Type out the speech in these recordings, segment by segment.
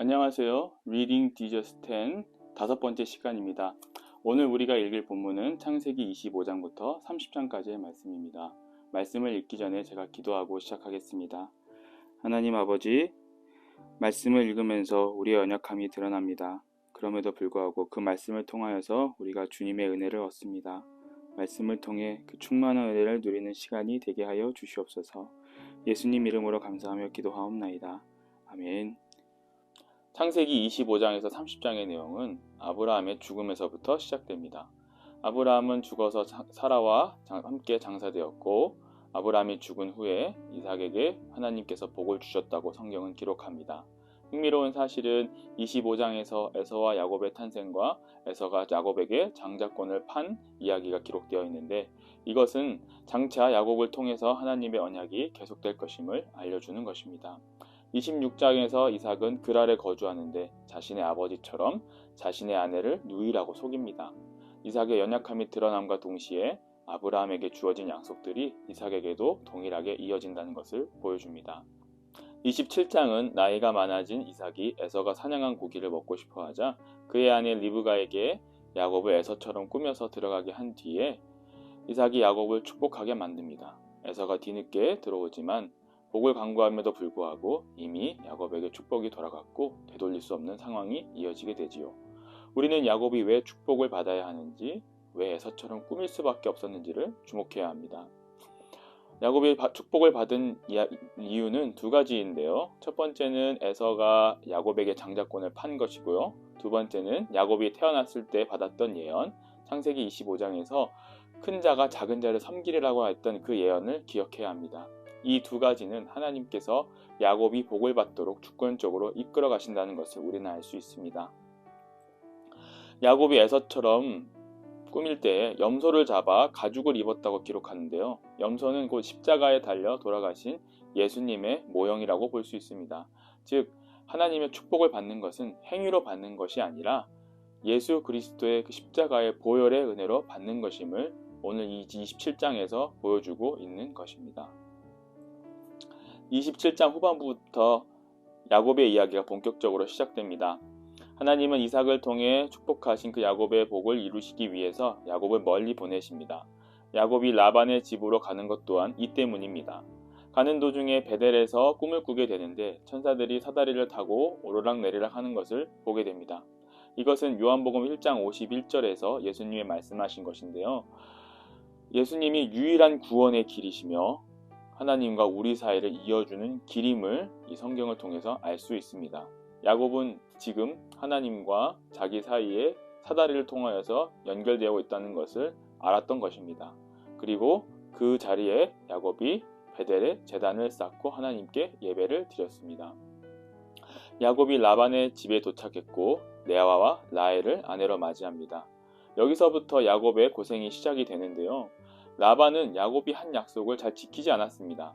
안녕하세요. Reading Digest 10 다섯 번째 시간입니다. 오늘 우리가 읽을 본문은 창세기 25장부터 30장까지의 말씀입니다. 말씀을 읽기 전에 제가 기도하고 시작하겠습니다. 하나님 아버지, 말씀을 읽으면서 우리의 연약함이 드러납니다. 그럼에도 불구하고 그 말씀을 통하여서 우리가 주님의 은혜를 얻습니다. 말씀을 통해 그 충만한 은혜를 누리는 시간이 되게 하여 주시옵소서. 예수님 이름으로 감사하며 기도하옵나이다. 아멘. 창세기 25장에서 30장의 내용은 아브라함의 죽음에서부터 시작됩니다. 아브라함은 죽어서 사라와 함께 장사되었고, 아브라함이 죽은 후에 이삭에게 하나님께서 복을 주셨다고 성경은 기록합니다. 흥미로운 사실은 25장에서 에서와 야곱의 탄생과 에서가 야곱에게 장자권을 판 이야기가 기록되어 있는데, 이것은 장차 야곱을 통해서 하나님의 언약이 계속될 것임을 알려주는 것입니다. 26장에서 이삭은 그랄에 거주하는데 자신의 아버지처럼 자신의 아내를 누이라고 속입니다. 이삭의 연약함이 드러남과 동시에 아브라함에게 주어진 약속들이 이삭에게도 동일하게 이어진다는 것을 보여줍니다. 27장은 나이가 많아진 이삭이 에서가 사냥한 고기를 먹고 싶어 하자 그의 아내 리브가에게 야곱을 에서처럼 꾸며서 들어가게 한 뒤에 이삭이 야곱을 축복하게 만듭니다. 에서가 뒤늦게 들어오지만 복을 간구함에도 불구하고 이미 야곱에게 축복이 돌아갔고 되돌릴 수 없는 상황이 이어지게 되지요. 우리는 야곱이 왜 축복을 받아야 하는지, 왜 에서처럼 꾸밀 수밖에 없었는지를 주목해야 합니다. 야곱이 축복을 받은 이유는 두 가지인데요. 첫 번째는 에서가 야곱에게 장자권을 판 것이고요. 두 번째는 야곱이 태어났을 때 받았던 예언, 창세기 25장에서 큰 자가 작은 자를 섬기리라고 했던 그 예언을 기억해야 합니다. 이 두 가지는 하나님께서 야곱이 복을 받도록 주권적으로 이끌어 가신다는 것을 우리는 알 수 있습니다. 야곱이 에서처럼 꾸밀 때에 염소를 잡아 가죽을 입었다고 기록하는데요. 염소는 곧 십자가에 달려 돌아가신 예수님의 모형이라고 볼 수 있습니다. 즉 하나님의 축복을 받는 것은 행위로 받는 것이 아니라 예수 그리스도의 그 십자가의 보혈의 은혜로 받는 것임을 오늘 이 27장에서 보여주고 있는 것입니다. 27장 후반부부터 야곱의 이야기가 본격적으로 시작됩니다. 하나님은 이삭을 통해 축복하신 그 야곱의 복을 이루시기 위해서 야곱을 멀리 보내십니다. 야곱이 라반의 집으로 가는 것 또한 이 때문입니다. 가는 도중에 베델에서 꿈을 꾸게 되는데 천사들이 사다리를 타고 오르락내리락 하는 것을 보게 됩니다. 이것은 요한복음 1장 51절에서 예수님이 말씀하신 것인데요. 예수님이 유일한 구원의 길이시며 하나님과 우리 사이를 이어주는 길임을 이 성경을 통해서 알 수 있습니다. 야곱은 지금 하나님과 자기 사이에 사다리를 통하여서 연결되어 있다는 것을 알았던 것입니다. 그리고 그 자리에 야곱이 베델에 제단을 쌓고 하나님께 예배를 드렸습니다. 야곱이 라반의 집에 도착했고 레아와 라헬을 아내로 맞이합니다. 여기서부터 야곱의 고생이 시작이 되는데요. 라반은 야곱이 한 약속을 잘 지키지 않았습니다.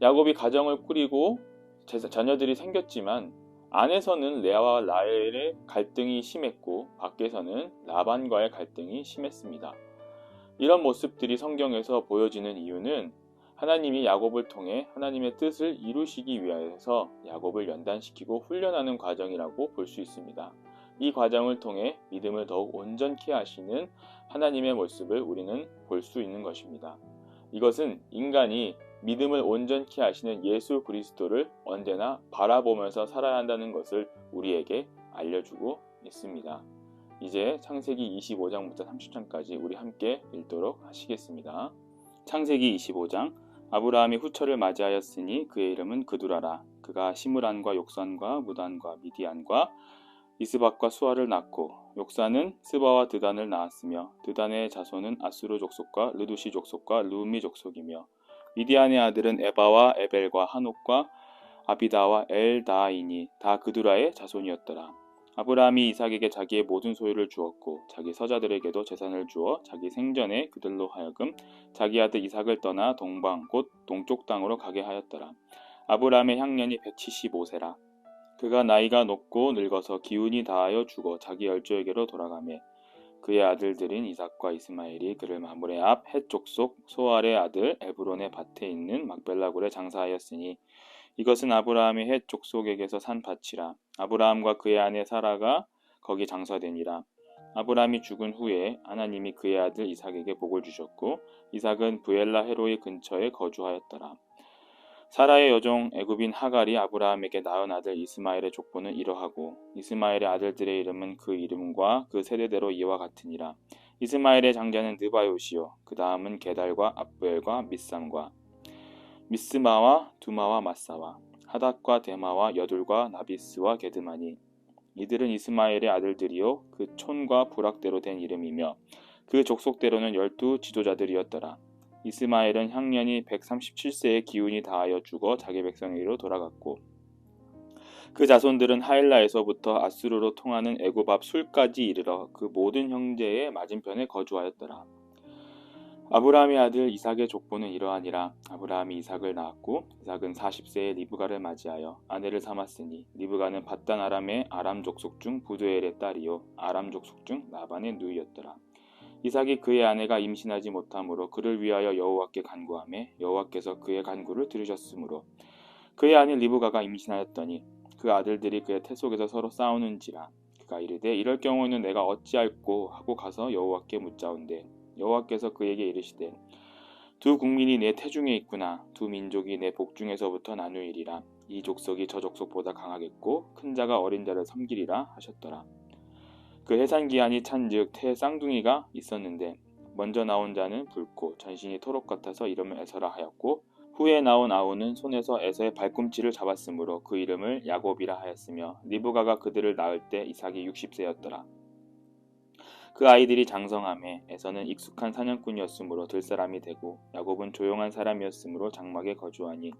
야곱이 가정을 꾸리고 자녀들이 생겼지만 안에서는 레아와 라헬의 갈등이 심했고 밖에서는 라반과의 갈등이 심했습니다. 이런 모습들이 성경에서 보여지는 이유는 하나님이 야곱을 통해 하나님의 뜻을 이루시기 위해서 야곱을 연단시키고 훈련하는 과정이라고 볼 수 있습니다. 이 과정을 통해 믿음을 더욱 온전케 하시는 하나님의 모습을 우리는 볼 수 있는 것입니다. 이것은 인간이 믿음을 온전케 하시는 예수 그리스도를 언제나 바라보면서 살아야 한다는 것을 우리에게 알려주고 있습니다. 이제 창세기 25장부터 30장까지 우리 함께 읽도록 하시겠습니다. 창세기 25장. 아브라함이 후처를 맞이하였으니 그의 이름은 그두라라. 그가 시므란과 욕산과 무단과 미디안과 이스박과 수아를 낳고 욕산은 스바와 드단을 낳았으며 드단의 자손은 아수르 족속과 르두시 족속과 루미 족속이며 미디안의 아들은 에바와 에벨과 한옥과 아비다와 엘다이니 다 그두라의 자손이었더라. 아브라함이 이삭에게 자기의 모든 소유를 주었고 자기 서자들에게도 재산을 주어 자기 생전에 그들로 하여금 자기 아들 이삭을 떠나 동방 곧 동쪽 땅으로 가게 하였더라. 아브라함의 향년이 175세라. 그가 나이가 높고 늙어서 기운이 다하여 죽어 자기 열조에게로 돌아가매 그의 아들들인 이삭과 이스마엘이 그를 마므레 앞 헷 족속 소알의 아들 에브론의 밭에 있는 막벨라 굴에 장사하였으니 이것은 아브라함의 헷 족속에게서 산 밭이라. 아브라함과 그의 아내 사라가 거기 장사되니라. 아브라함이 죽은 후에 하나님이 그의 아들 이삭에게 복을 주셨고 이삭은 부엘라 헤로이 근처에 거주하였더라. 사라의 여종 애굽인 하갈이 아브라함에게 낳은 아들 이스마엘의 족보는 이러하고 이스마엘의 아들들의 이름은 그 이름과 그 세대대로 이와 같으니라. 이스마엘의 장자는 느바요시요 그 다음은 게달과 압부엘과 밑삼과 미스마와 두마와 마사와 하닷과 데마와 여둘과 나비스와 게드마니 이들은 이스마엘의 아들들이요 그 촌과 부락대로 된 이름이며 그 족속대로는 12 지도자들이었더라. 이스마엘은 향년이 137세의 기운이 다하여 죽어 자기 백성에게로 돌아갔고 그 자손들은 하일라에서부터 아수르로 통하는 애굽 앞 술까지 이르러 그 모든 형제의 맞은편에 거주하였더라. 아브라함의 아들 이삭의 족보는 이러하니라. 아브라함이 이삭을 낳았고 이삭은 40세에 리브가를 맞이하여 아내를 삼았으니 리브가는 밧단 아람의 아람 족속 중 부두엘의 딸이요 아람 족속 중 라반의 누이였더라. 이삭이 그의 아내가 임신하지 못하므로 그를 위하여 여호와께 간구하매 여호와께서 그의 간구를 들으셨으므로 그의 아내 리브가가 임신하였더니 그 아들들이 그의 태 속에서 서로 싸우는지라. 그가 이르되 이럴 경우에는 내가 어찌할꼬 하고 가서 여호와께 묻자온대 여호와께서 그에게 이르시되 두 국민이 내 태중에 있구나. 두 민족이 내 복중에서부터 나누이리라. 이 족속이 저 족속보다 강하겠고 큰 자가 어린 자를 섬기리라 하셨더라. 그 해산기한이 찬즉 태에 쌍둥이가 있었는데 먼저 나온 자는 붉고 전신이 토록 같아서 이름을 에서라 하였고 후에 나온 아우는 손에서 에서의 발꿈치를 잡았으므로 그 이름을 야곱이라 하였으며 리브가가 그들을 낳을 때 이삭이 60세였더라. 그 아이들이 장성함에 에서는 익숙한 사냥꾼이었으므로 들사람이 되고 야곱은 조용한 사람이었으므로 장막에 거주하니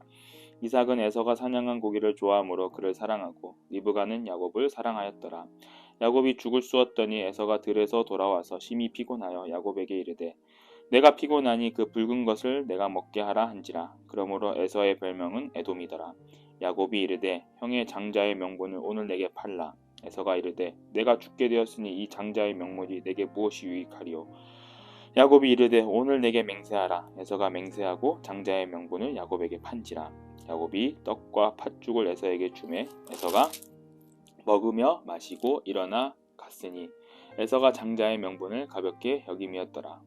이삭은 에서가 사냥한 고기를 좋아하므로 그를 사랑하고 리브가는 야곱을 사랑하였더라. 야곱이 죽을 쑤었더니 에서가 들에서 돌아와서 심히 피곤하여 야곱에게 이르되 내가 피곤하니 그 붉은 것을 내가 먹게 하라 한지라. 그러므로 에서의 별명은 에돔이더라. 야곱이 이르되 형의 장자의 명분을 오늘 내게 팔라. 에서가 이르되 내가 죽게 되었으니 이 장자의 명분이 내게 무엇이 유익하리요. 야곱이 이르되 오늘 내게 맹세하라. 에서가 맹세하고 장자의 명분을 야곱에게 판지라. 야곱이 떡과 팥죽을 에서에게 주매 에서가 먹으며 마시고 일어나 갔으니 에서가 장자의 명분을 가볍게 여김이었더라.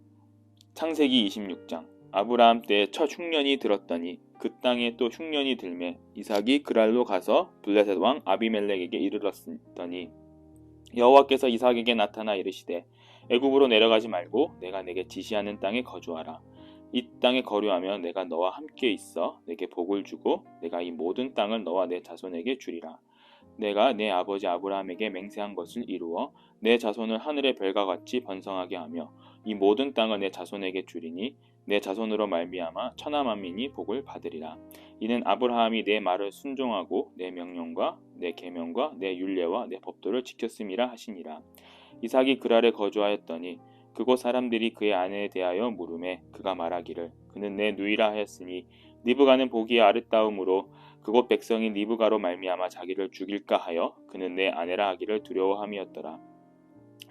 창세기 26장. 아브라함 때에 첫 흉년이 들었더니 그 땅에 또 흉년이 들매 이삭이 그랄로 가서 블레셋 왕 아비멜렉에게 이르렀더니 여호와께서 이삭에게 나타나 이르시되 애굽으로 내려가지 말고 내가 내게 지시하는 땅에 거주하라. 이 땅에 거류하면 내가 너와 함께 있어 내게 복을 주고 내가 이 모든 땅을 너와 내 자손에게 주리라. 내가 내 아버지 아브라함에게 맹세한 것을 이루어 내 자손을 하늘의 별과 같이 번성하게 하며 이 모든 땅을 내 자손에게 주리니 내 자손으로 말미암아 천하 만민이 복을 받으리라. 이는 아브라함이 내 말을 순종하고 내 명령과 내 계명과 내 율례와 내 법도를 지켰음이라 하시니라. 이삭이 그랄에 거주하였더니 그곳 사람들이 그의 아내에 대하여 물으매 그가 말하기를 그는 내 누이라 하였으니 리브가는 보기에 아름다움으로 그곳 백성이 리브가로 말미암아 자기를 죽일까 하여 그는 내 아내라 하기를 두려워함이었더라.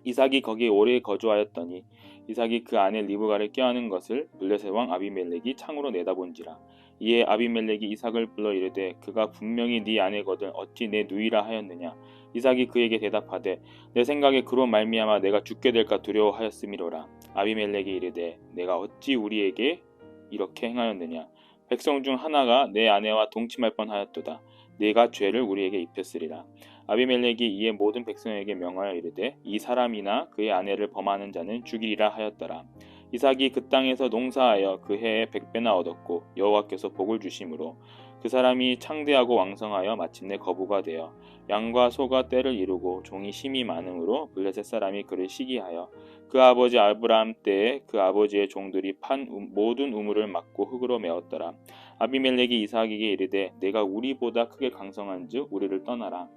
이삭이 거기에 오래 거주하였더니 이삭이 그 아내 리브가를 껴안은 것을 블레셋 왕 아비멜렉이 창으로 내다본지라. 이에 아비멜렉이 이삭을 불러 이르되 그가 분명히 네 아내거든 어찌 내 누이라 하였느냐. 이삭이 그에게 대답하되 내 생각에 그로 말미암아 내가 죽게 될까 두려워하였음이로라. 아비멜렉이 이르되 내가 어찌 우리에게 이렇게 행하였느냐. 백성 중 하나가 내 아내와 동침할 뻔하였도다. 네가 죄를 우리에게 입혔으리라. 아비멜렉이 이에 모든 백성에게 명하여 이르되 이 사람이나 그의 아내를 범하는 자는 죽이리라 하였더라. 이삭이 그 땅에서 농사하여 그 해에 100배나 얻었고 여호와께서 복을 주심으로 그 사람이 창대하고 왕성하여 마침내 거부가 되어 양과 소가 때를 이루고 종이 심히 많음으로 블레셋 사람이 그를 시기하여 그 아버지 아브라함 때에 그 아버지의 종들이 판 모든 우물을 막고 흙으로 메웠더라. 아비멜렉이 이삭에게 이르되 내가 우리보다 크게 강성한즉 우리를 떠나라.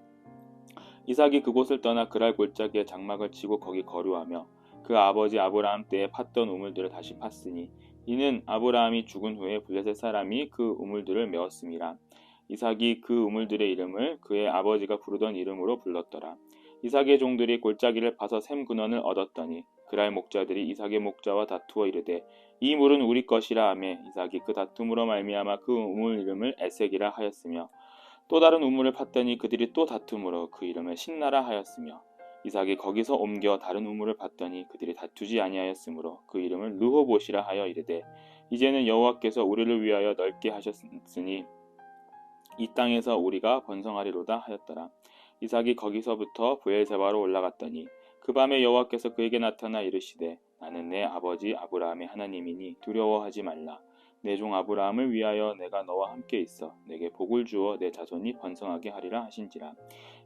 이삭이 그곳을 떠나 그랄 골짜기에 장막을 치고 거기 거류하며 그 아버지 아브라함 때에 팠던 우물들을 다시 팠으니 이는 아브라함이 죽은 후에 블레셋 사람이 그 우물들을 메웠음이라. 이삭이 그 우물들의 이름을 그의 아버지가 부르던 이름으로 불렀더라. 이삭의 종들이 골짜기를 파서 샘 근원을 얻었더니 그랄 목자들이 이삭의 목자와 다투어 이르되 이 물은 우리 것이라 하매 이삭이 그 다툼으로 말미암아 그 우물 이름을 에색이라 하였으며 또 다른 우물을 팠더니 그들이 또 다툼으로 그 이름을 신나라 하였으며 이삭이 거기서 옮겨 다른 우물을 팠더니 그들이 다투지 아니하였으므로 그 이름을 르호봇이라 하여 이르되 이제는 여호와께서 우리를 위하여 넓게 하셨으니 이 땅에서 우리가 번성하리로다 하였더라. 이삭이 거기서부터 브엘세바로 올라갔더니 그 밤에 여호와께서 그에게 나타나 이르시되 나는 내 아버지 아브라함의 하나님이니 두려워하지 말라. 내 종 아브라함을 위하여 내가 너와 함께 있어 내게 복을 주어 내 자손이 번성하게 하리라 하신지라.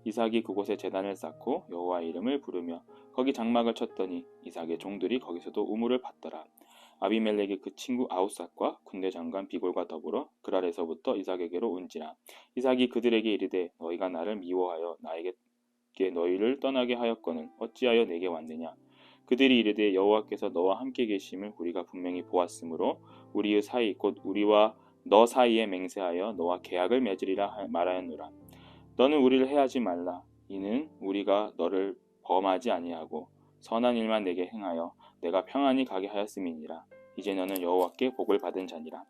이삭이 그곳에 제단을 쌓고 여호와의 이름을 부르며 거기 장막을 쳤더니 이삭의 종들이 거기서도 우물을 팠더라. 아비멜렉이 그 친구 아우삿과 군대 장관 비골과 더불어 그랄에서부터 이삭에게로 온지라. 이삭이 그들에게 이르되 너희가 나를 미워하여 나에게 너희를 떠나게 하였거늘 어찌하여 내게 왔느냐. 그들이 이르되 여호와께서 너와 함께 계심을 우리가 분명히 보았으므로 우리의 사이 곧 우리와 너 사이에 맹세하여 너와 계약을 맺으리라 말하였노라. 너는 우리를 해하지 말라. 이는 우리가 너를 범하지 아니하고 선한 일만 내게 행하여 내가 평안히 가게 하였음이니라. 이제 너는 여호와께 복을 받은 자니라.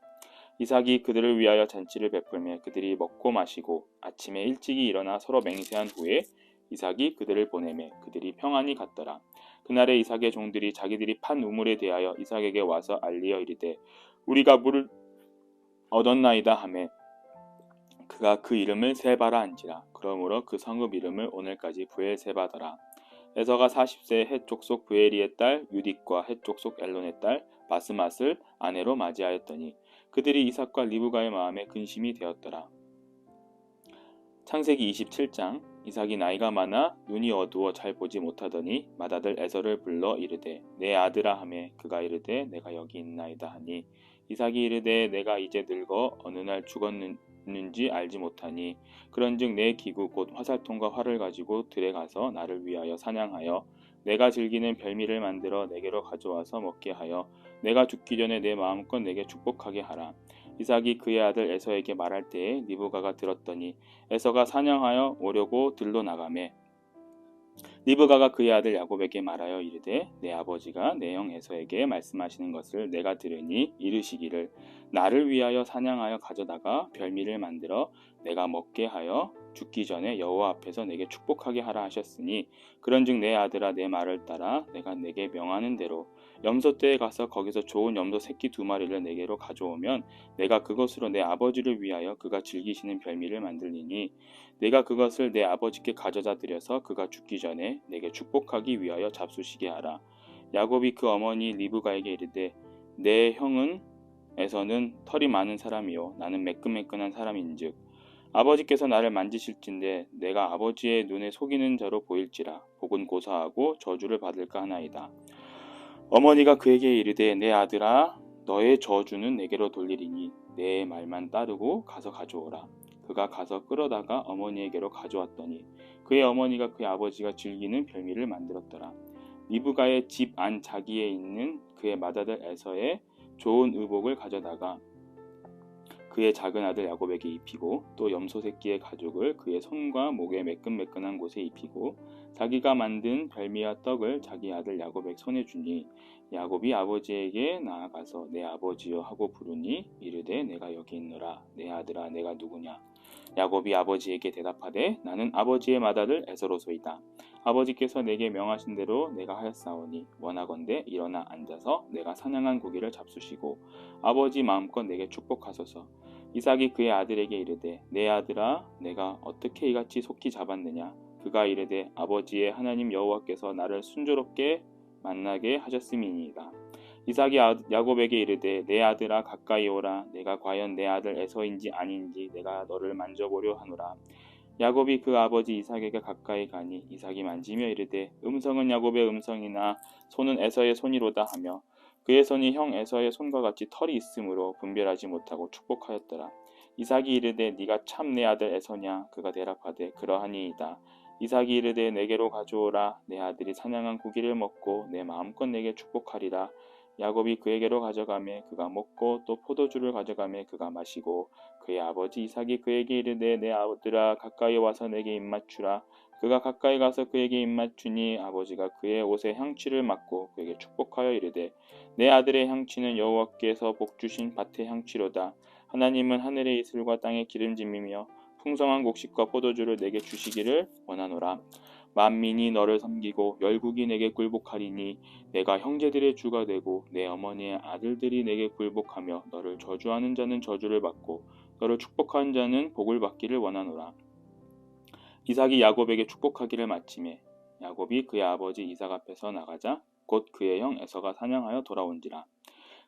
이삭이 그들을 위하여 잔치를 베풀매 그들이 먹고 마시고 아침에 일찍이 일어나 서로 맹세한 후에 이삭이 그들을 보내매 그들이 평안히 갔더라. 그날에 이삭의 종들이 자기들이 판 우물에 대하여 이삭에게 와서 알리어 이르되 우리가 물을 얻었나이다 하매 그가 그 이름을 세바라 한지라. 그러므로 그 성읍 이름을 오늘까지 브엘세바더라. 에서가 40세 헷 족속 브에리의 딸 유딕과 헷 족속 엘론의 딸 바스맛을 아내로 맞이하였더니 그들이 이삭과 리브가의 마음에 근심이 되었더라. 창세기 27장. 이삭이 나이가 많아 눈이 어두워 잘 보지 못하더니 맏아들 에서를 불러 이르되 내 아들아 하매 그가 이르되 내가 여기 있나이다 하니 이삭이 이르되 내가 이제 늙어 어느 날 죽었는지 알지 못하니 그런즉 내 기구 곧 화살통과 활을 가지고 들에 가서 나를 위하여 사냥하여 내가 즐기는 별미를 만들어 내게로 가져와서 먹게 하여 내가 죽기 전에 내 마음껏 내게 축복하게 하라. 이삭이 그의 아들 에서에게 말할 때에 리브가가 들었더니 에서가 사냥하여 오려고 들로 나가매 리브가가 그의 아들 야곱에게 말하여 이르되 내 아버지가 내 형 에서에게 말씀하시는 것을 내가 들으니 이르시기를 나를 위하여 사냥하여 가져다가 별미를 만들어 내가 먹게 하여 죽기 전에 여호와 앞에서 내게 축복하게 하라 하셨으니 그런즉 내 아들아 내 말을 따라 내가 내게 명하는 대로 염소떼에 가서 거기서 좋은 염소 새끼 2마리를 내게로 가져오면 내가 그것으로 내 아버지를 위하여 그가 즐기시는 별미를 만들리니 내가 그것을 내 아버지께 가져다 드려서 그가 죽기 전에 내게 축복하기 위하여 잡수시게 하라. 야곱이 그 어머니 리브가에게 이르되 내 형은 에서는 털이 많은 사람이요 나는 매끈매끈한 사람인즉 아버지께서 나를 만지실진데 내가 아버지의 눈에 속이는 자로 보일지라 복은 고사하고 저주를 받을까 하나이다. 어머니가 그에게 이르되 내 아들아 너의 저주는 내게로 돌리리니 내 말만 따르고 가서 가져오라. 그가 가서 끌어다가 어머니에게로 가져왔더니 그의 어머니가 그의 아버지가 즐기는 별미를 만들었더라. 리브가의 집 안 자기에 있는 그의 맏아들 에서의 좋은 의복을 가져다가 그의 작은 아들 야곱에게 입히고 또 염소 새끼의 가죽을 그의 손과 목에 매끈매끈한 곳에 입히고 자기가 만든 별미와 떡을 자기 아들 야곱의 손에 주니 야곱이 아버지에게 나아가서 내 아버지여 하고 부르니 이르되 내가 여기 있노라. 내 아들아 내가 누구냐. 야곱이 아버지에게 대답하되 나는 아버지의 맏아들 에서로소이다. 아버지께서 내게 명하신 대로 내가 하였사오니 원하건대 일어나 앉아서 내가 사냥한 고기를 잡수시고 아버지 마음껏 내게 축복하소서. 이삭이 그의 아들에게 이르되 내 아들아 내가 어떻게 이같이 속히 잡았느냐. 그가 이르되 아버지의 하나님 여호와께서 나를 순조롭게 만나게 하셨음이니이다. 이삭이 야곱에게 이르되 내 아들아 가까이 오라. 내가 과연 내 아들 에서인지 아닌지 내가 너를 만져보려 하노라. 야곱이 그 아버지 이삭에게 가까이 가니 이삭이 만지며 이르되 음성은 야곱의 음성이나 손은 에서의 손이로다 하며 그의 손이 형 에서의 손과 같이 털이 있으므로 분별하지 못하고 축복하였더라. 이삭이 이르되 네가 참 내 아들 에서냐. 그가 대답하되 그러하니이다. 이삭이 이르되 내게로 가져오라. 내 아들이 사냥한 고기를 먹고 내 마음껏 내게 축복하리라. 야곱이 그에게로 가져가매 그가 먹고 또 포도주를 가져가매 그가 마시고 그의 아버지 이삭이 그에게 이르되 내 아들아 가까이 와서 내게 입맞추라. 그가 가까이 가서 그에게 입맞추니 아버지가 그의 옷에 향취를 맡고 그에게 축복하여 이르되 내 아들의 향취는 여호와께서 복 주신 밭의 향취로다. 하나님은 하늘의 이슬과 땅의 기름짐이며 풍성한 곡식과 포도주를 내게 주시기를 원하노라. 만민이 너를 섬기고 열국이 내게 굴복하리니 내가 형제들의 주가 되고 내 어머니의 아들들이 내게 굴복하며 너를 저주하는 자는 저주를 받고 너를 축복하는 자는 복을 받기를 원하노라. 이삭이 야곱에게 축복하기를 마치매 야곱이 그의 아버지 이삭 앞에서 나가자 곧 그의 형 에서가 사냥하여 돌아온지라.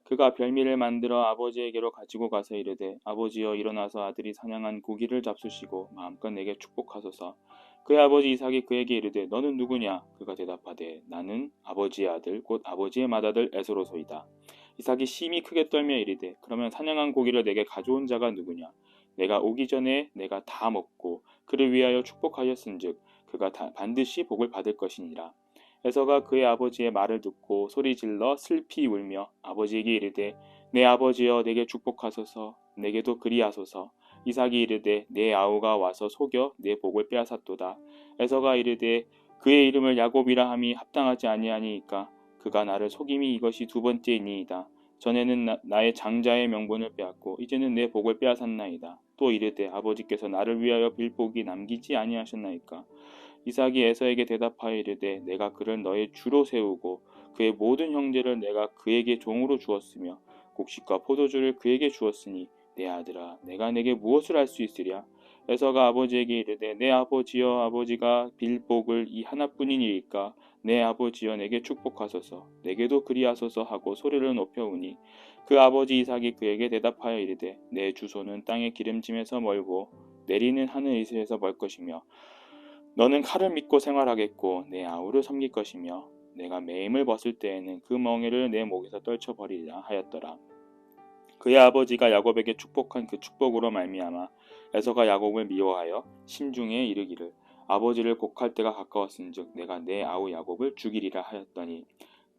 그가 별미를 만들어 아버지에게로 가지고 가서 이르되 아버지여 일어나서 아들이 사냥한 고기를 잡수시고 마음껏 내게 축복하소서. 그의 아버지 이삭이 그에게 이르되 너는 누구냐? 그가 대답하되 나는 아버지의 아들 곧 아버지의 맏아들 에서로소이다. 이삭이 심히 크게 떨며 이르되 그러면 사냥한 고기를 내게 가져온 자가 누구냐? 내가 오기 전에 내가 다 먹고 그를 위하여 축복하였은즉 그가 반드시 복을 받을 것이니라. 에서가 그의 아버지의 말을 듣고 소리질러 슬피 울며 아버지에게 이르되 내 아버지여 내게 축복하소서. 내게도 그리하소서. 이삭이 이르되 내 아우가 와서 속여 내 복을 빼앗았도다. 에서가 이르되 그의 이름을 야곱이라 함이 합당하지 아니하니이까 그가 나를 속임이 이것이 두 번째이니이다. 전에는 나의 장자의 명분을 빼앗고 이제는 내 복을 빼앗았나이다. 또 이르되 아버지께서 나를 위하여 빌 복이 남기지 아니하셨나이까. 이삭이 에서에게 대답하여 이르되 내가 그를 너의 주로 세우고 그의 모든 형제를 내가 그에게 종으로 주었으며 곡식과 포도주를 그에게 주었으니 내 아들아 내가 내게 무엇을 할 수 있으랴. 에서가 아버지에게 이르되 내 아버지여 아버지가 빌 복을 이 하나뿐이니까 내 아버지여 내게 축복하소서. 내게도 그리하소서 하고 소리를 높여 우니 그 아버지 이삭이 그에게 대답하여 이르되 내 주소는 땅의 기름짐에서 멀고 내리는 하늘 이슬에서 멀 것이며 너는 칼을 믿고 생활하겠고 내 아우를 섬길 것이며 내가 매임을 벗을 때에는 그 멍에를 내 목에서 떨쳐버리리라 하였더라. 그의 아버지가 야곱에게 축복한 그 축복으로 말미암아 에서가 야곱을 미워하여 심중에 이르기를 아버지를 곡할 때가 가까웠은즉 내가 내 아우 야곱을 죽이리라 하였더니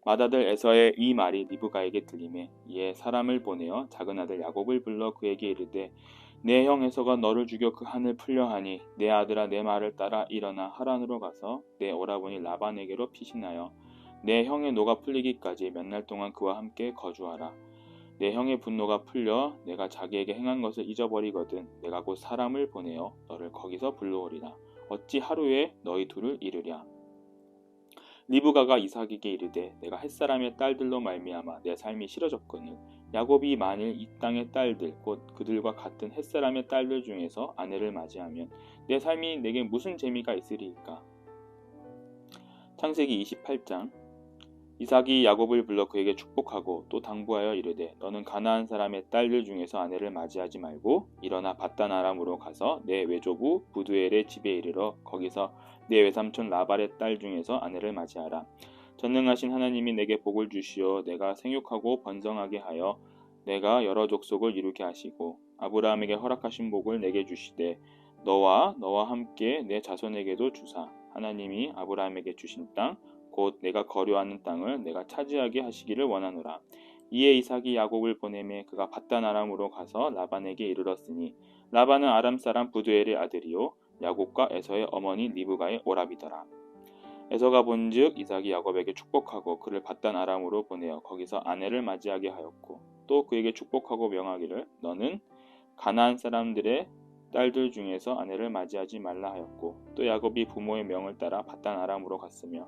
맏아들 에서의 이 말이 리브가에게 들리매 이에 사람을 보내어 작은 아들 야곱을 불러 그에게 이르되 내 형 에서가 너를 죽여 그 한을 풀려 하니 내 아들아 내 말을 따라 일어나 하란으로 가서 내 오라버니 라반에게로 피신하여 내 형의 노가 풀리기까지 몇 날 동안 그와 함께 거주하라. 내 형의 분노가 풀려 내가 자기에게 행한 것을 잊어버리거든 내가 곧 사람을 보내어 너를 거기서 불러오리라. 어찌 하루에 너희 둘을 이르랴. 리브가가 이삭에게 이르되 내가 햇사람의 딸들로 말미암아 내 삶이 싫어졌거늘 야곱이 만일 이 땅의 딸들 곧 그들과 같은 햇사람의 딸들 중에서 아내를 맞이하면 내 삶이 내게 무슨 재미가 있으리이까. 창세기 28장. 이삭이 야곱을 불러 그에게 축복하고 또 당부하여 이르되 너는 가나안 사람의 딸들 중에서 아내를 맞이하지 말고 일어나 밧단 아람으로 가서 내 외조부 부두엘의 집에 이르러 거기서 내 외삼촌 라발의 딸 중에서 아내를 맞이하라. 전능하신 하나님이 내게 복을 주시어 내가 생육하고 번성하게 하여 내가 여러 족속을 이루게 하시고 아브라함에게 허락하신 복을 내게 주시되 너와 함께 내 자손에게도 주사 하나님이 아브라함에게 주신 땅 곧 내가 거류하는 땅을 내가 차지하게 하시기를 원하노라. 이에 이삭이 야곱을 보내매 그가 밧단 아람으로 가서 라반에게 이르렀으니 라반은 아람 사람 부두엘의 아들이요 야곱과 에서의 어머니 리브가의 오라비더라. 에서가 본즉 이삭이 야곱에게 축복하고 그를 밧단 아람으로 보내어 거기서 아내를 맞이하게 하였고 또 그에게 축복하고 명하기를 너는 가나안 사람들의 딸들 중에서 아내를 맞이하지 말라 하였고 또 야곱이 부모의 명을 따라 밧단 아람으로 갔으며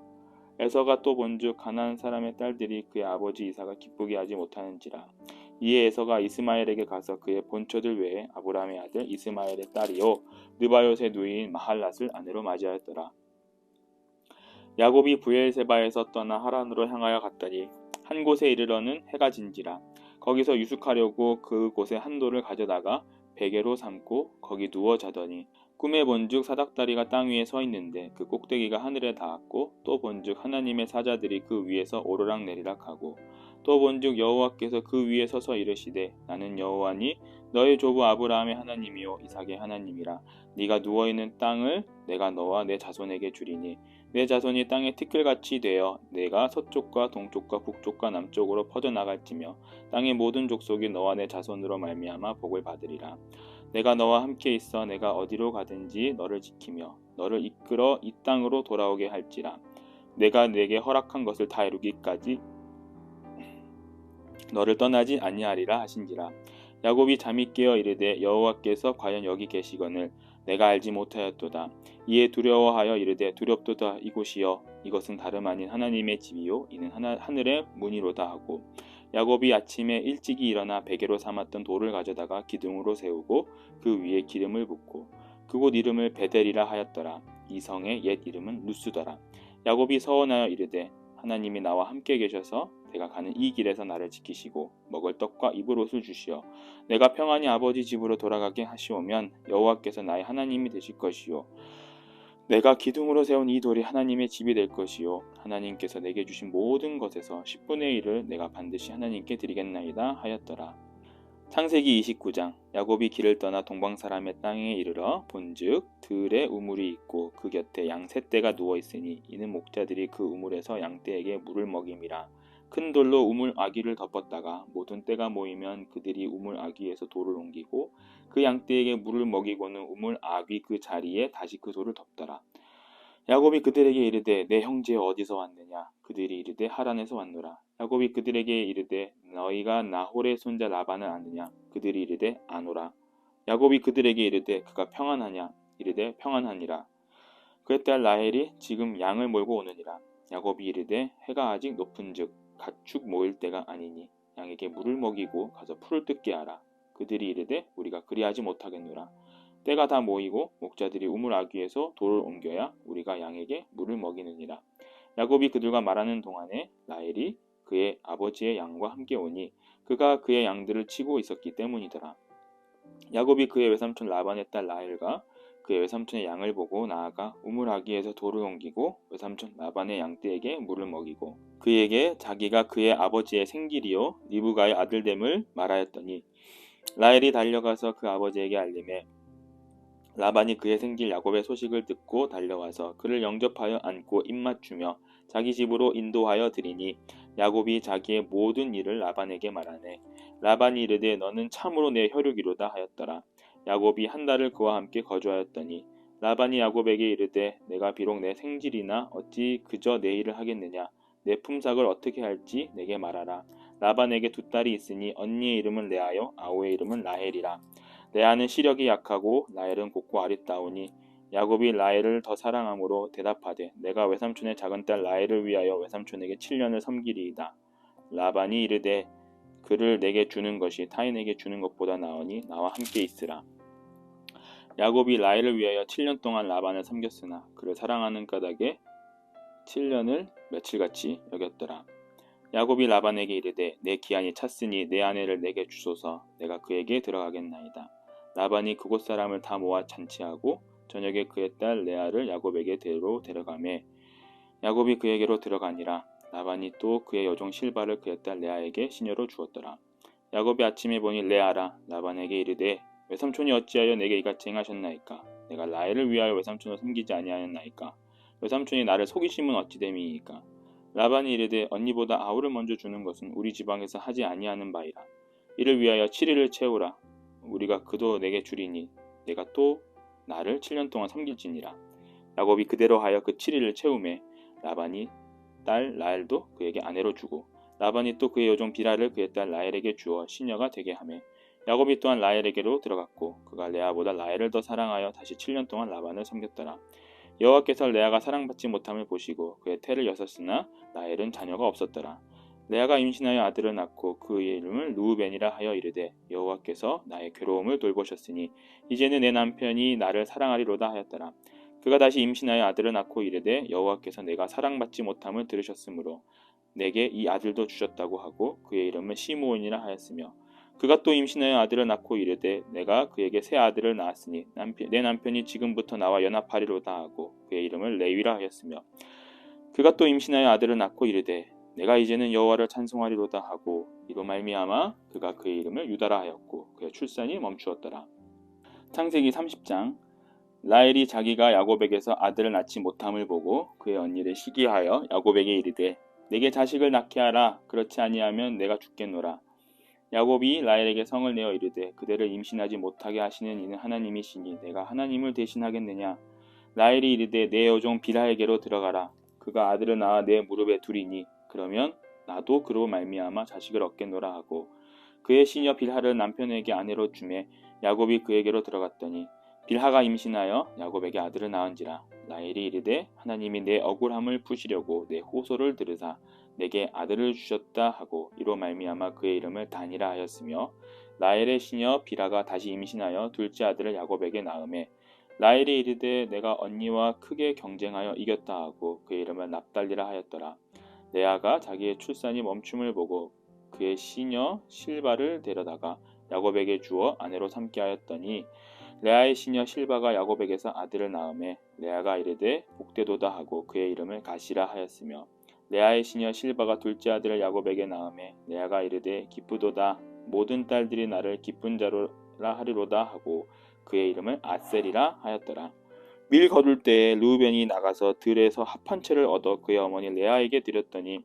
에서가 또 본즉 가나안 사람의 딸들이 그의 아버지 이삭을 기쁘게 하지 못하는지라. 이에 에서가 이스마엘에게 가서 그의 본처들 외에 아브라함의 아들 이스마엘의 딸이요 느바요의 누이인 마할랏을 아내로 맞이하였더라. 야곱이 브엘세바에서 떠나 하란으로 향하여 갔더니 한 곳에 이르러는 해가 진지라. 거기서 유숙하려고 그 곳에 한 돌을 가져다가 베개로 삼고 거기 누워 자더니 꿈에 본즉 사닥다리가 땅 위에 서 있는데 그 꼭대기가 하늘에 닿았고 또 본즉 하나님의 사자들이 그 위에서 오르락 내리락 하고 또 본즉 여호와께서 그 위에 서서 이르시되 나는 여호와니 너의 조부 아브라함의 하나님이요 이삭의 하나님이라. 네가 누워있는 땅을 내가 너와 내 자손에게 주리니 내 자손이 땅의 티끌같이 되어 내가 서쪽과 동쪽과 북쪽과 남쪽으로 퍼져나갈지며 땅의 모든 족속이 너와 내 자손으로 말미암아 복을 받으리라. 내가 너와 함께 있어 내가 어디로 가든지 너를 지키며 너를 이끌어 이 땅으로 돌아오게 할지라. 내가 내게 허락한 것을 다 이루기까지 너를 떠나지 아니하리라 하신지라. 야곱이 잠이 깨어 이르되 여호와께서 과연 여기 계시거늘 내가 알지 못하였도다. 이에 두려워하여 이르되 두렵도다. 이곳이여 이것은 다름 아닌 하나님의 집이요 이는 하늘의 문이로다 하고 야곱이 아침에 일찍이 일어나 베개로 삼았던 돌을 가져다가 기둥으로 세우고 그 위에 기름을 붓고 그곳 이름을 베델이라 하였더라. 이 성의 옛 이름은 루스더라. 야곱이 서원하여 이르되 하나님이 나와 함께 계셔서 내가 가는 이 길에서 나를 지키시고 먹을 떡과 입을 옷을 주시어 내가 평안히 아버지 집으로 돌아가게 하시오면 여호와께서 나의 하나님이 되실 것이요 내가 기둥으로 세운 이 돌이 하나님의 집이 될 것이요 하나님께서 내게 주신 모든 것에서 10분의 1을 내가 반드시 하나님께 드리겠나이다 하였더라. 창세기 29장. 야곱이 길을 떠나 동방 사람의 땅에 이르러 본즉 들에 우물이 있고 그 곁에 양 셋 떼가 누워 있으니 이는 목자들이 그 우물에서 양 떼에게 물을 먹임이라. 큰 돌로 우물 아귀를 덮었다가 모든 떼가 모이면 그들이 우물 아귀에서 돌을 옮기고 그 양 떼에게 물을 먹이고는 우물 아귀 그 자리에 다시 그 돌을 덮더라. 야곱이 그들에게 이르되 내 형제 어디서 왔느냐? 그들이 이르되 하란에서 왔노라. 야곱이 그들에게 이르되 너희가 나홀의 손자 라반을 아느냐? 그들이 이르되 아노라. 야곱이 그들에게 이르되 그가 평안하냐? 이르되 평안하니라. 그의 딸 라헬이 지금 양을 몰고 오느니라. 야곱이 이르되 해가 아직 높은즉 가축 모일 때가 아니니 양에게 물을 먹이고 가서 풀을 뜯게 하라. 그들이 이르되 우리가 그리하지 못하겠노라. 때가 다 모이고 목자들이 우물 아귀에서 돌을 옮겨야 우리가 양에게 물을 먹이느니라. 야곱이 그들과 말하는 동안에 라헬이 그의 아버지의 양과 함께 오니 그가 그의 양들을 치고 있었기 때문이더라. 야곱이 그의 외삼촌 라반의 딸 라헬과 그의 외삼촌의 양을 보고 나아가 우물 아귀에서 돌을 옮기고 외삼촌 라반의 양떼에게 물을 먹이고 그에게 자기가 그의 아버지의 생길이요 리브가의 아들됨을 말하였더니 라헬이 달려가서 그 아버지에게 알림해 라반이 그의 생길 야곱의 소식을 듣고 달려와서 그를 영접하여 안고 입맞추며 자기 집으로 인도하여 드리니 야곱이 자기의 모든 일을 라반에게 말하네. 라반이 이르되 너는 참으로 내 혈육이로다 하였더라. 야곱이 한 달을 그와 함께 거주하였더니 라반이 야곱에게 이르되 내가 비록 내 생질이나 어찌 그저 내 일을 하겠느냐. 내 품삯을 어떻게 할지 내게 말하라. 라반에게 두 딸이 있으니 언니의 이름은 레아요 아우의 이름은 라헬이라. 레아는 시력이 약하고 라헬은 곱고 아리따우니 야곱이 라헬을 더 사랑함으로 대답하되 내가 외삼촌의 작은 딸 라헬을 위하여 외삼촌에게 7년을 섬기리이다. 라반이 이르되 그를 내게 주는 것이 타인에게 주는 것보다 나으니 나와 함께 있으라. 야곱이 라헬을 위하여 7년 동안 라반을 섬겼으나 그를 사랑하는 까닭에 7년을 며칠같이 여겼더라. 야곱이 라반에게 이르되 내 기한이 찼으니 내 아내를 내게 주소서. 내가 그에게 들어가겠나이다. 라반이 그곳 사람을 다 모아 잔치하고 저녁에 그의 딸 레아를 야곱에게 데려가매 야곱이 그에게로 들어가니라. 라반이 또 그의 여종 실바를 그의 딸 레아에게 시녀로 주었더라. 야곱이 아침에 보니 레아라. 라반에게 이르되 외삼촌이 어찌하여 내게 이같이 행하셨나이까? 내가 라헬을 위하여 외삼촌을 섬기지 아니하였나이까? 외삼촌이 나를 속이심은 어찌 됨이이까? 라반이 이르되 언니보다 아우를 먼저 주는 것은 우리 지방에서 하지 아니하는 바이라. 이를 위하여 7일을 채우라. 우리가 그도 내게 주리니 내가 또 나를 7년 동안 섬길지니라. 야곱이 그대로 하여 그 7일을 채우매 라반이 딸 라헬도 그에게 아내로 주고 라반이 또 그의 여종 비라를 그의 딸 라헬에게 주어 시녀가 되게 하매 야곱이 또한 라헬에게로 들어갔고 그가 레아보다 라헬을 더 사랑하여 다시 7년 동안 라반을 섬겼더라. 여호와께서 레아가 사랑받지 못함을 보시고 그의 태를 여섰으나 라헬은 자녀가 없었더라. 레아가 임신하여 아들을 낳고 그의 이름을 르우벤이라 하여 이르되 여호와께서 나의 괴로움을 돌보셨으니 이제는 내 남편이 나를 사랑하리로다 하였더라. 그가 다시 임신하여 아들을 낳고 이르되 여호와께서 내가 사랑받지 못함을 들으셨으므로 내게 이 아들도 주셨다고 하고 그의 이름을 시므온이라 하였으며 그가 또 임신하여 아들을 낳고 이르되 내가 그에게 새 아들을 낳았으니 내 남편이 지금부터 나와 연합하리로다 하고 그의 이름을 레위라 하였으며 그가 또 임신하여 아들을 낳고 이르되 내가 이제는 여호와를 찬송하리로다 하고 이로 말미암아 그가 그의 이름을 유다라 하였고 그의 출산이 멈추었더라. 창세기 30장. 라헬이 자기가 야곱에게서 아들을 낳지 못함을 보고 그의 언니를 시기하여 야곱에게 이르되 내게 자식을 낳게 하라. 그렇지 아니하면 내가 죽겠노라. 야곱이 라헬에게 성을 내어 이르되 그대를 임신하지 못하게 하시는 이는 하나님이시니 내가 하나님을 대신하겠느냐. 라헬이 이르되 내 여종 빌하에게로 들어가라. 그가 아들을 낳아 내 무릎에 두리니 그러면 나도 그로 말미암아 자식을 얻겠노라 하고 그의 시녀 빌하를 남편에게 아내로 주매 야곱이 그에게로 들어갔더니 빌하가 임신하여 야곱에게 아들을 낳은지라. 라헬이 이르되 하나님이 내 억울함을 푸시려고 내 호소를 들으사 내게 아들을 주셨다 하고 이로 말미암아 그의 이름을 단이라 하였으며 라헬의 시녀 빌하가 다시 임신하여 둘째 아들을 야곱에게 낳음에 라헬이 이르되 내가 언니와 크게 경쟁하여 이겼다 하고 그의 이름을 납달리라 하였더라. 레아가 자기의 출산이 멈춤을 보고 그의 시녀 실바를 데려다가 야곱에게 주어 아내로 삼게 하였더니 레아의 시녀 실바가 야곱에게서 아들을 낳음에 레아가 이르되 복되도다 하고 그의 이름을 가시라 하였으며 레아의 시녀 실바가 둘째 아들을 야곱에게 낳음에 레아가 이르되 기쁘도다 모든 딸들이 나를 기쁜 자로라 하리로다 하고 그의 이름을 아셀이라 하였더라. 밀 거둘 때에 르우벤이 나가서 들에서 합 한 채를 얻어 그의 어머니 레아에게 드렸더니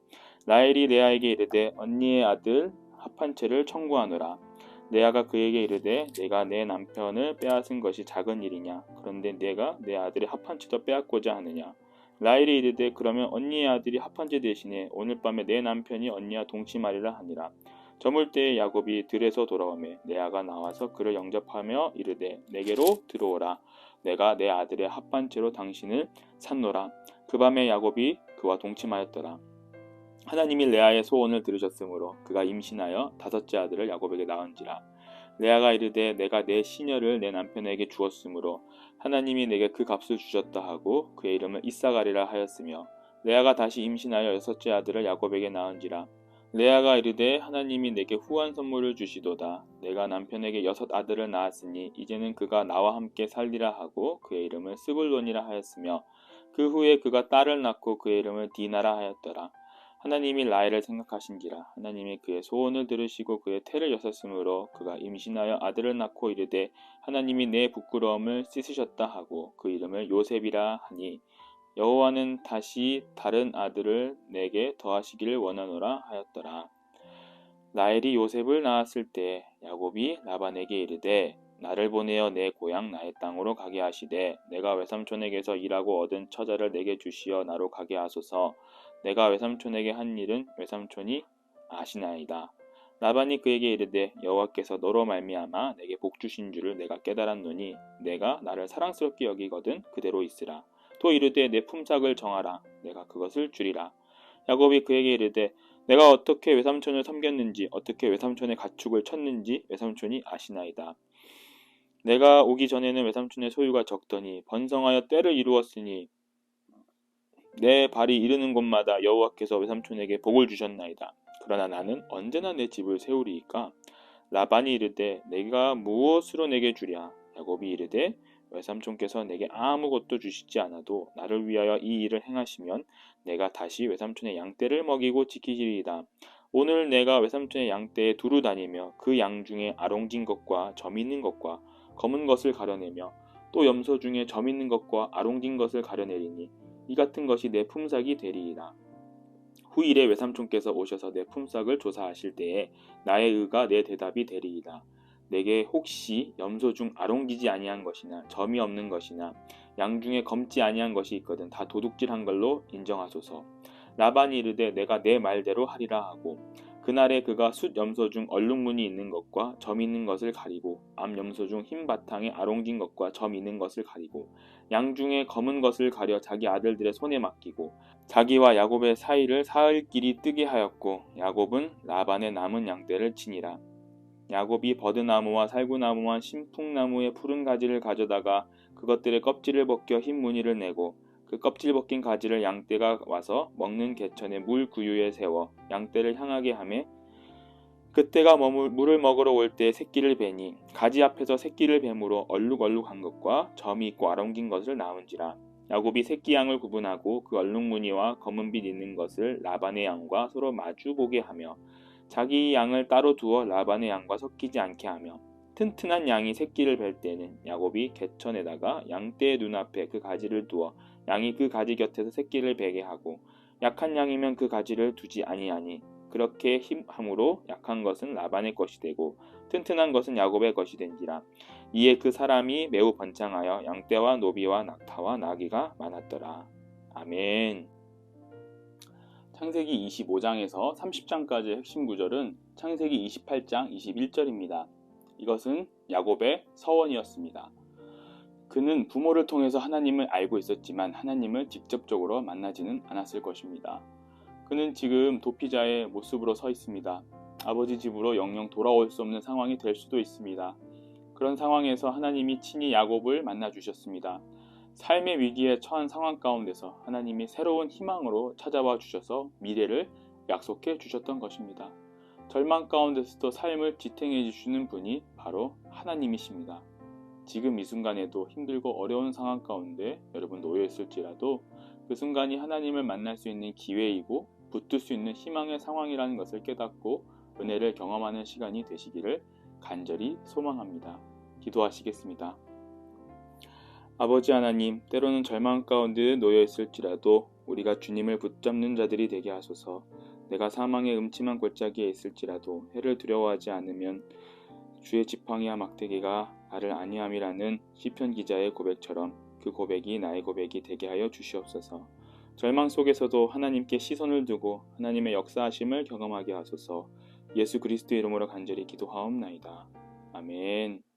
라헬이 레아에게 이르되 언니의 아들 합 한 채를 청구하노라. 레아가 그에게 이르되 내가 내 남편을 빼앗은 것이 작은 일이냐 그런데 내가 내 아들의 합 한 채도 빼앗고자 하느냐. 라헬이 이르되 그러면 언니의 아들이 합 한 채 대신에 오늘 밤에 내 남편이 언니와 동침하리라 하니라. 저물 때에 야곱이 들에서 돌아오매 레아가 나와서 그를 영접하며 이르되 내게로 들어오라. 내가 내 아들의 합 한 채로 당신을 샀노라. 그 밤에 야곱이 그와 동침하였더라. 하나님이 레아의 소원을 들으셨으므로 그가 임신하여 다섯째 아들을 야곱에게 낳은지라. 레아가 이르되 내가 내 시녀를 내 남편에게 주었으므로 하나님이 내게 그 값을 주셨다 하고 그의 이름을 이사가리라 하였으며 레아가 다시 임신하여 여섯째 아들을 야곱에게 낳은지라. 레아가 이르되 하나님이 내게 후한 선물을 주시도다. 내가 남편에게 여섯 아들을 낳았으니 이제는 그가 나와 함께 살리라 하고 그의 이름을 스불론이라 하였으며 그 후에 그가 딸을 낳고 그의 이름을 디나라 하였더라. 하나님이 라헬을 생각하신지라. 하나님이 그의 소원을 들으시고 그의 태를 여셨으므로 그가 임신하여 아들을 낳고 이르되 하나님이 내 부끄러움을 씻으셨다 하고 그 이름을 요셉이라 하니 여호와는 다시 다른 아들을 내게 더하시기를 원하노라 하였더라. 라헬이 요셉을 낳았을 때 야곱이 라반에게 이르되 나를 보내어 내 고향 나의 땅으로 가게 하시되 내가 외삼촌에게서 일하고 얻은 처자를 내게 주시어 나로 가게 하소서. 내가 외삼촌에게 한 일은 외삼촌이 아시나이다. 라반이 그에게 이르되 여호와께서 너로 말미암아 내게 복 주신 줄을 내가 깨달았노니 내가 나를 사랑스럽게 여기거든 그대로 있으라. 또 이르되 내 품삯을 정하라. 내가 그것을 주리라. 야곱이 그에게 이르되 내가 어떻게 외삼촌을 섬겼는지 어떻게 외삼촌의 가축을 쳤는지 외삼촌이 아시나이다. 내가 오기 전에는 외삼촌의 소유가 적더니 번성하여 때를 이루었으니 내 발이 이르는 곳마다 여호와께서 외삼촌에게 복을 주셨나이다. 그러나 나는 언제나 내 집을 세우리이까. 라반이 이르되 내가 무엇으로 내게 주랴. 야곱이 이르되 외삼촌께서 내게 아무것도 주시지 않아도 나를 위하여 이 일을 행하시면 내가 다시 외삼촌의 양떼를 먹이고 지키시리이다. 오늘 내가 외삼촌의 양떼에 두루 다니며 그 양 중에 아롱진 것과 점 있는 것과 검은 것을 가려내며 또 염소 중에 점 있는 것과 아롱진 것을 가려내리니 이 같은 것이 내 품삯이 되리이다. 후일에 외삼촌께서 오셔서 내 품삯을 조사하실 때에 나의 의가 내 대답이 되리이다. 내게 혹시 염소 중 아롱지지 아니한 것이나 점이 없는 것이나 양 중에 검지 아니한 것이 있거든 다 도둑질한 걸로 인정하소서. 라반이 이르되 내가 내 말대로 하리라 하고 그날에 그가 숫 염소 중 얼룩무늬 있는 것과 점 있는 것을 가리고 암 염소 중 흰 바탕에 아롱진 것과 점 있는 것을 가리고 양 중에 검은 것을 가려 자기 아들들의 손에 맡기고 자기와 야곱의 사이를 사흘 길이 뜨게 하였고 야곱은 라반의 남은 양떼를 치니라. 야곱이 버드나무와 살구나무와 신풍나무의 푸른 가지를 가져다가 그것들의 껍질을 벗겨 흰 무늬를 내고 그 껍질 벗긴 가지를 양떼가 와서 먹는 개천의 물 구유에 세워 양떼를 향하게 하매 그때가 물을 먹으러 올 때 새끼를 베니 가지 앞에서 새끼를 뱀으로 얼룩얼룩한 것과 점이 있고 아롱진 것을 낳은지라. 야곱이 새끼 양을 구분하고 그 얼룩무늬와 검은빛 있는 것을 라반의 양과 서로 마주 보게 하며 자기 양을 따로 두어 라반의 양과 섞이지 않게 하며 튼튼한 양이 새끼를 뵐 때는 야곱이 개천에다가 양떼의 눈앞에 그 가지를 두어 양이 그 가지 곁에서 새끼를 베게 하고 약한 양이면 그 가지를 두지 아니하니 그렇게 함으로 약한 것은 라반의 것이 되고 튼튼한 것은 야곱의 것이 된지라. 이에 그 사람이 매우 번창하여 양떼와 노비와 낙타와 나귀가 많았더라. 아멘. 창세기 25장에서 30장까지의 핵심 구절은 창세기 28장 21절입니다. 이것은 야곱의 서원이었습니다. 그는 부모를 통해서 하나님을 알고 있었지만 하나님을 직접적으로 만나지는 않았을 것입니다. 그는 지금 도피자의 모습으로 서 있습니다. 아버지 집으로 영영 돌아올 수 없는 상황이 될 수도 있습니다. 그런 상황에서 하나님이 친히 야곱을 만나 주셨습니다. 삶의 위기에 처한 상황 가운데서 하나님이 새로운 희망으로 찾아와 주셔서 미래를 약속해 주셨던 것입니다. 절망 가운데서도 삶을 지탱해 주시는 분이 바로 하나님이십니다. 지금 이 순간에도 힘들고 어려운 상황 가운데 여러분 놓여 있을지라도 그 순간이 하나님을 만날 수 있는 기회이고 붙들 수 있는 희망의 상황이라는 것을 깨닫고 은혜를 경험하는 시간이 되시기를 간절히 소망합니다. 기도하시겠습니다. 아버지 하나님, 때로는 절망 가운데 놓여 있을지라도 우리가 주님을 붙잡는 자들이 되게 하소서. 내가 사망의 음침한 골짜기에 있을지라도 해를 두려워하지 않으면 주의 지팡이와 막대기가 나를 안위함이라는 시편 기자의 고백처럼 그 고백이 나의 고백이 되게 하여 주시옵소서. 절망 속에서도 하나님께 시선을 두고 하나님의 역사하심을 경험하게 하소서. 예수 그리스도의 이름으로 간절히 기도하옵나이다. 아멘.